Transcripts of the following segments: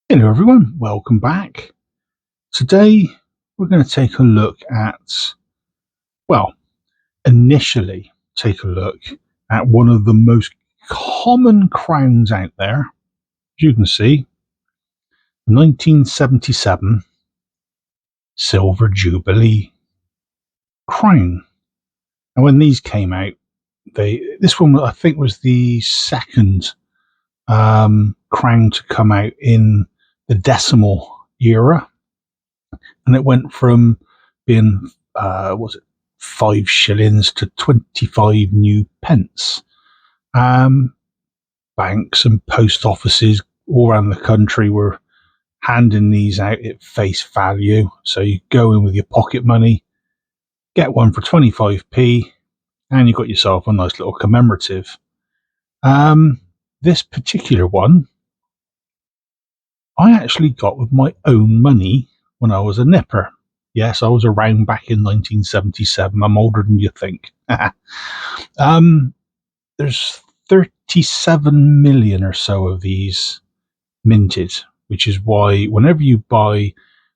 Hello everyone, welcome back. Today we're going to take a look at, well, initially take a look at one of the most common crowns out there. As you can see, the 1977 Silver Jubilee Crown. And when these came out, this one I think was the second crown to come out in the decimal era. And it went from being was it 5 shillings to 25 new pence. Banks and post offices all around the country were handing these out at face value. So you go in with your pocket money, get one for 25p, and you got yourself a nice little commemorative. This particular one I actually got with my own money when I was a nipper. Yes, I was around back in 1977. I'm older than you think. There's 37 million or so of these minted, which is why whenever you buy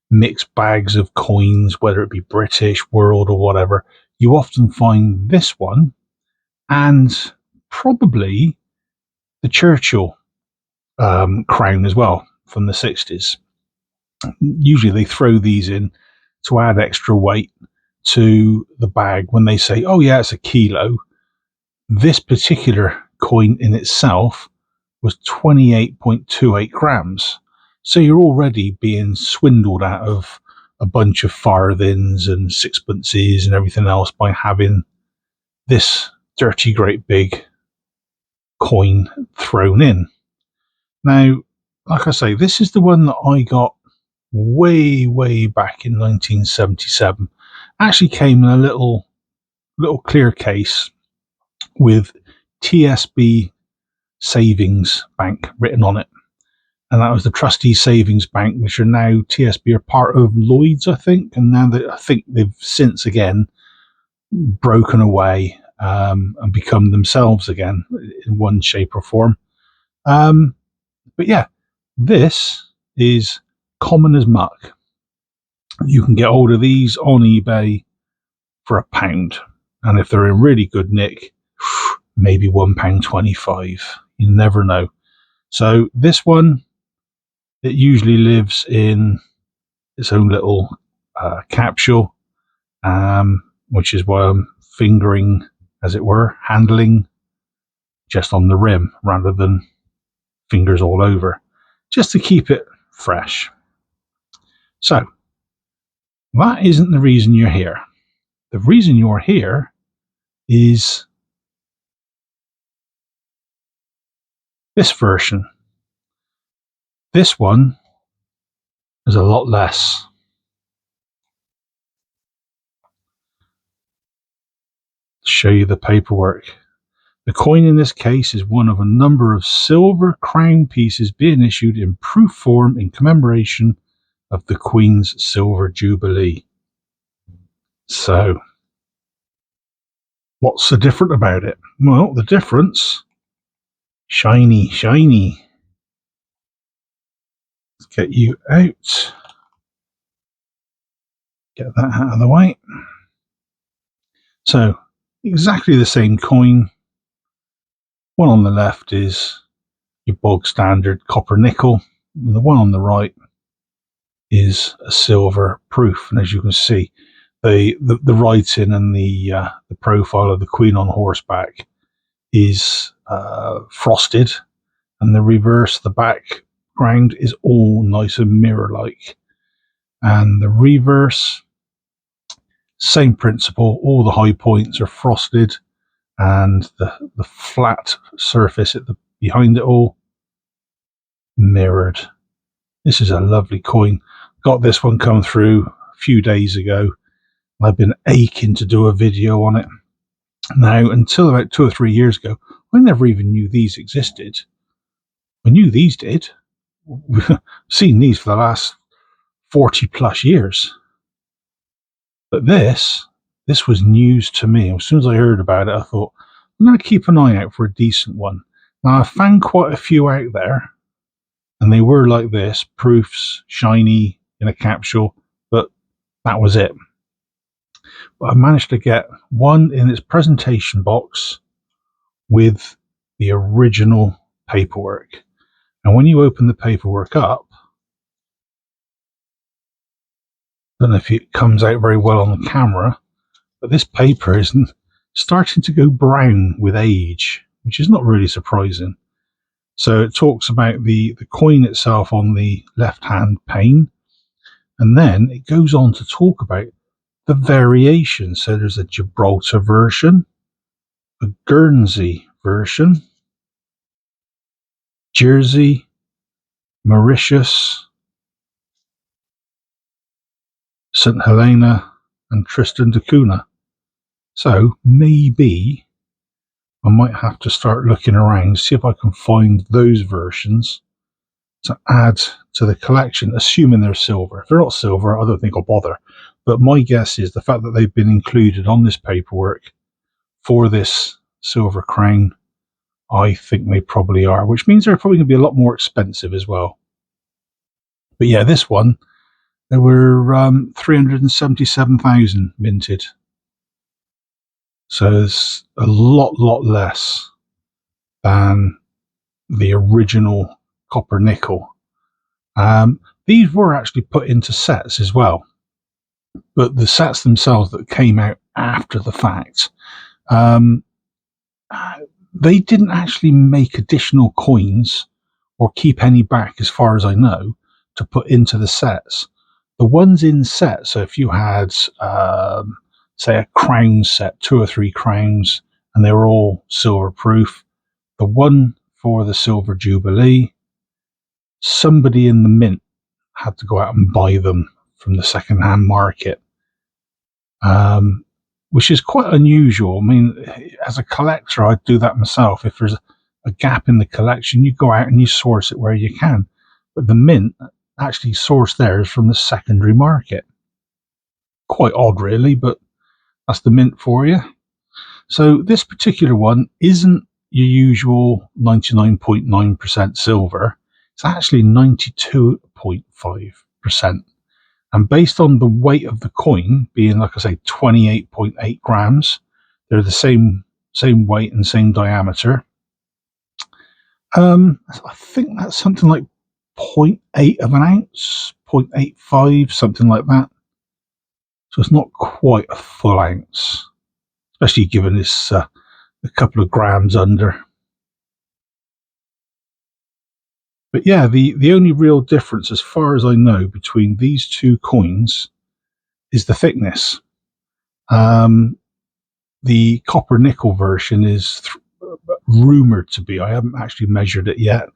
mixed bags of coins, whether it be British, world, or whatever, you often find this one and probably the Churchill crown as well from the 60s. Usually they throw these in to add extra weight to the bag when they say, oh yeah, it's a kilo. This particular coin in itself was 28.28 grams. So you're already being swindled out of a bunch of farthings and sixpences and everything else by having this dirty great big coin thrown in. Now, like I say, this is the one that I got way back in 1977. Actually came in a little clear case with TSB Savings Bank written on it, and that was the Trustee Savings Bank, which are now TSB are part of Lloyd's, I think, and now I think they've since again broken away and become themselves again in one shape or form. But yeah, this is common as muck. You can get hold of these on eBay for £1, and if they're in really good nick, maybe £1.25. You never know. So this one, it usually lives in its own little capsule, which is why I'm fingering, as it were, handling just on the rim rather than fingers all over, just to keep it fresh. So that isn't the reason you're here. The reason you're here is this version. This one is a lot less. Show you the paperwork. The coin in this case is one of a number of silver crown pieces being issued in proof form in commemoration of the Queen's Silver Jubilee. So, what's so different about it? Well, the difference, shiny. Let's get you out. Get that out of the way. So, exactly the same coin. One on the left is your bog standard copper nickel, and the one on the right is a silver proof. And as you can see, the writing and the profile of the Queen on horseback is frosted, and the reverse, the background, is all nice and mirror-like. And the reverse, same principle. All the high points are frosted, and the flat surface behind it all mirrored. This is a lovely coin. Got this one come through a few days ago. I've been aching to do a video on it. Now, until about 2 or 3 years ago, I never even knew these existed. I knew these did. We've seen these for the last 40 plus years. But this was news to me. As soon as I heard about it, I thought, I'm going to keep an eye out for a decent one. Now, I found quite a few out there, and and they were like this, proofs, shiny in a capsule, but that was it. But I managed to get one in its presentation box with the original paperwork. And when you open the paperwork up, I don't know if it comes out very well on the camera, but this paper is starting to go brown with age, which is not really surprising. So it talks about the coin itself on the left-hand pane, and then it goes on to talk about the variations. So there's a Gibraltar version, a Guernsey version, Jersey, Mauritius, St. Helena, and Tristan da Cunha. So maybe I might have to start looking around, see if I can find those versions to add to the collection, assuming they're silver. If they're not silver, I don't think I'll bother. But my guess is the fact that they've been included on this paperwork for this silver crown, I think they probably are, which means they're probably going to be a lot more expensive as well. But yeah, this one, there were 377,000 minted. So it's a lot less than the original copper nickel. These were actually put into sets as well, but the sets themselves that came out after the fact, they didn't actually make additional coins or keep any back, as far as I know, to put into the sets. The ones in sets, so if you had, say, a crown set, 2 or 3 crowns, and they were all silver proof, the one for the Silver Jubilee, somebody in the mint had to go out and buy them from the second-hand market, which is quite unusual. I mean, as a collector, I'd do that myself. If there's a gap in the collection, you go out and you source it where you can. But the mint actually sourced theirs from the secondary market. Quite odd, really, but that's the mint for you. So this particular one isn't your usual 99.9% silver. It's actually 92.5%. And based on the weight of the coin being, like I say, 28.8 grams, they're the same weight and same diameter. I think that's something like 0.8 of an ounce, 0.85, something like that. So it's not quite a full ounce, especially given this a couple of grams under. But yeah, the only real difference, as far as I know, between these two coins is the thickness. The copper nickel version is rumored to be, I haven't actually measured it yet,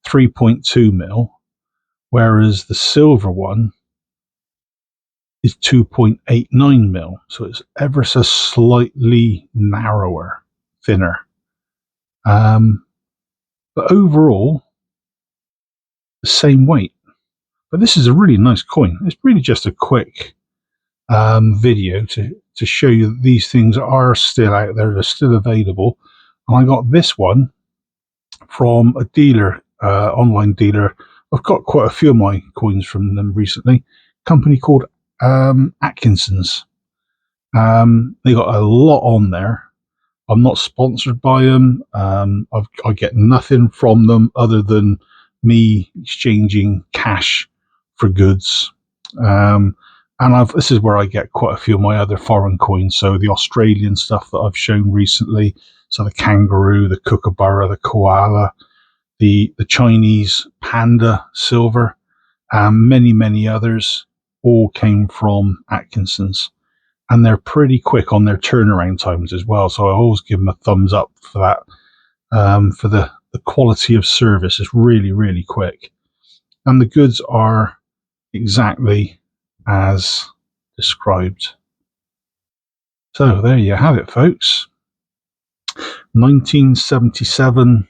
3.2 mil, whereas the silver one is 2.89 mil. So it's ever so slightly narrower, thinner. But overall, the same weight. But this is a really nice coin. It's really just a quick video to show you that these things are still out there. They're still available. And I got this one from a dealer, online dealer. I've got quite a few of my coins from them recently. A company called Atkinson's. They got a lot on there. I'm not sponsored by them. I get nothing from them other than me exchanging cash for goods. And this is where I get quite a few of my other foreign coins. So the Australian stuff that I've shown recently. So the kangaroo, the kookaburra, the koala, the Chinese panda silver, and many others all came from Atkinson's. And they're pretty quick on their turnaround times as well. So I always give them a thumbs up for that. For the quality of service is really quick. And the goods are exactly as described. So there you have it, folks. 1977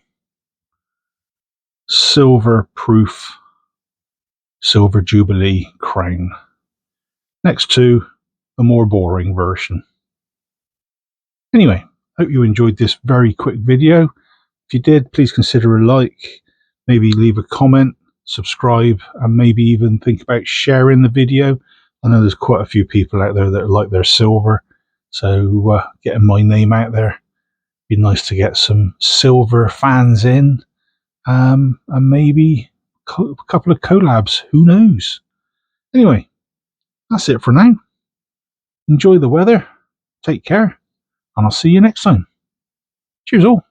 silver proof Silver Jubilee crown. Next to a more boring version. Anyway, hope you enjoyed this very quick video. If you did, please consider a like, maybe leave a comment. subscribe, and maybe even think about sharing the video. I know there's quite a few people out there that like their silver, so getting my name out there. Be nice to get some silver fans in, and maybe a couple of collabs. Who knows? Anyway, that's it for now. Enjoy the weather, take care, and I'll see you next time. Cheers all.